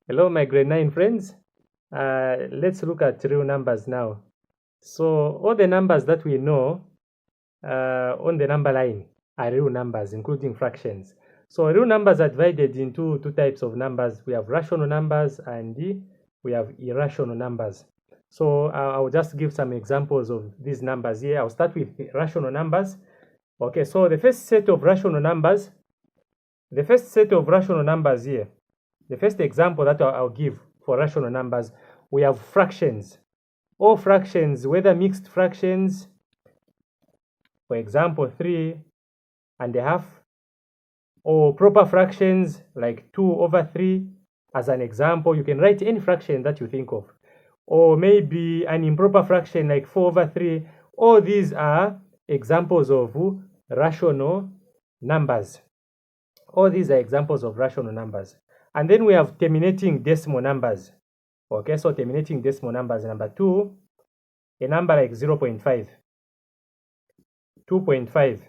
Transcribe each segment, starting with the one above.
Hello, my grade 9 friends. Let's look at real numbers now. So all the numbers that we know on the number line are real numbers, including fractions. So real numbers are divided into two types of numbers. We have rational numbers and we have irrational numbers. So I'll just give some examples of these numbers here. I'll start with rational numbers. Okay, so the first set of rational numbers here, the first example that I'll give for rational numbers, we have fractions. All fractions, whether mixed fractions, for example, 3.5, or proper fractions like 2/3, as an example. You can write any fraction that you think of. Or maybe an improper fraction like 4/3. All these are examples of rational numbers. All these are examples of rational numbers. And then we have terminating decimal numbers. Okay, so terminating decimal numbers, number 2, a number like 0.5, 2.5,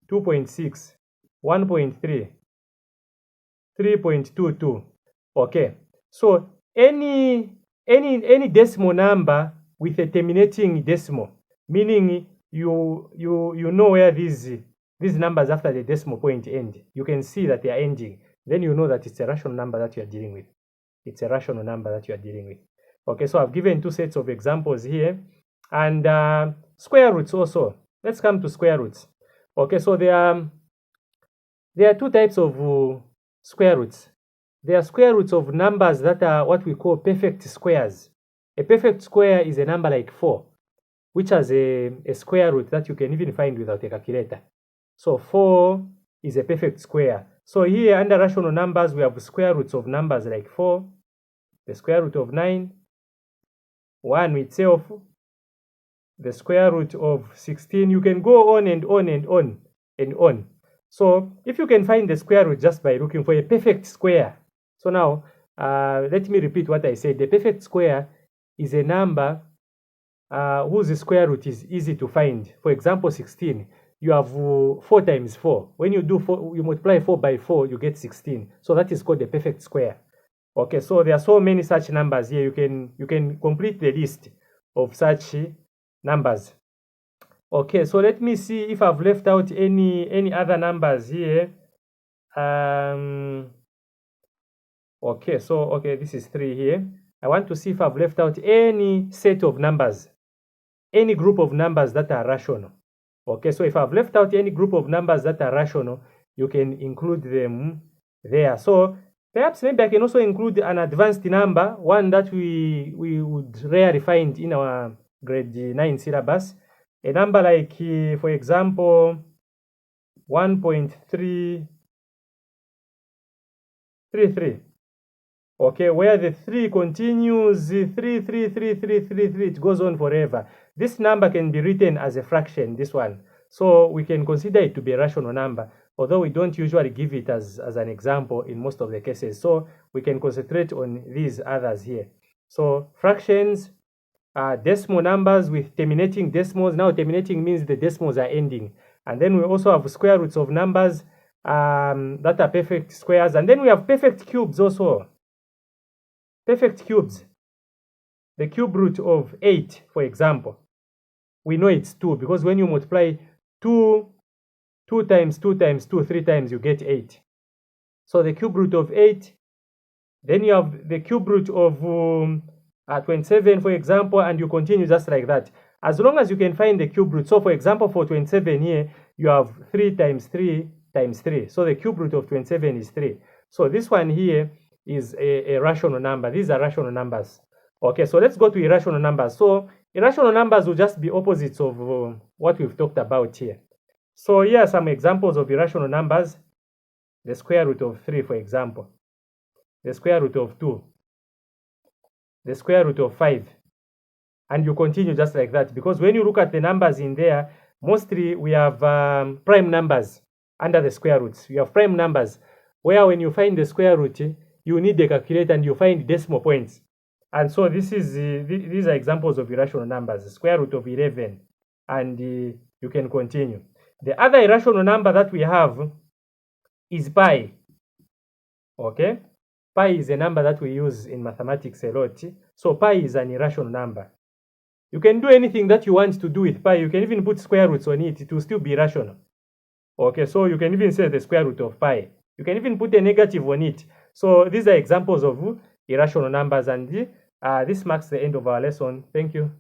2.6, 1.3, 3.22. Okay, so any decimal number with a terminating decimal, meaning you know where these numbers after the decimal point end. You can see that they are ending. Then you know that it's a rational number that you are dealing with. It's a rational number that you are dealing with. Okay, so I've given two sets of examples here. And square roots also. Let's come to square roots. Okay, so there are two types of square roots. There are square roots of numbers that are what we call perfect squares. A perfect square is a number like 4, which has a square root that you can even find without a calculator. So 4 is a perfect square. So here under rational numbers, we have square roots of numbers like 4, the square root of 9, 1 itself, the square root of 16. You can go on and on and on and on. So if you can find the square root just by looking for a perfect square. So now, let me repeat what I said. The perfect square is a number whose square root is easy to find. For example, 16. You have 4 times 4. When you do 4, you multiply 4 by 4, you get 16. So that is called the perfect square. Okay, so there are so many such numbers here. You can complete the list of such numbers. Okay, so let me see if I've left out any other numbers here. Okay, so this is 3 here. I want to see if I've left out any set of numbers, any group of numbers that are rational. Okay, so if I've left out any group of numbers that are rational, you can include them there. So perhaps maybe I can also include an advanced number, one that we would rarely find in our grade 9 syllabus. A number like, for example, 1.333. Okay, where the 3 continues, 3, 3, 3, 3, 3, 3, it goes on forever. This number can be written as a fraction, this one. So we can consider it to be a rational number, although we don't usually give it as an example in most of the cases. So we can concentrate on these others here. So fractions are decimal numbers with terminating decimals. Now terminating means the decimals are ending. And then we also have square roots of numbers that are perfect squares. And then we have perfect cubes also. Perfect cubes. The cube root of 8, for example, we know it's 2 because when you multiply 2 times 2 times 2 3 times, you get 8. So the cube root of 8. Then you have the cube root of 27, for example, and you continue just like that. As long as you can find the cube root. So for example, for 27 here, you have 3 times 3 times 3. So the cube root of 27 is 3. So this one here is a rational number. These are rational numbers. Okay, so let's go to irrational numbers. So irrational numbers will just be opposites of what we've talked about here. So here are some examples of irrational numbers. The square root of 3, for example. The square root of 2. The square root of 5. And you continue just like that. Because when you look at the numbers in there, mostly we have prime numbers under the square roots. You have prime numbers where when you find the square root, you need the calculator and you find decimal points. And so these are examples of irrational numbers, the square root of 11, and you can continue. The other irrational number that we have is pi. Okay, pi is a number that we use in mathematics a lot. So pi is an irrational number. You can do anything that you want to do with pi. You can even put square roots on it. It will still be rational. Okay, so you can even say the square root of pi. You can even put a negative on it. So these are examples of irrational numbers, and this marks the end of our lesson. Thank you.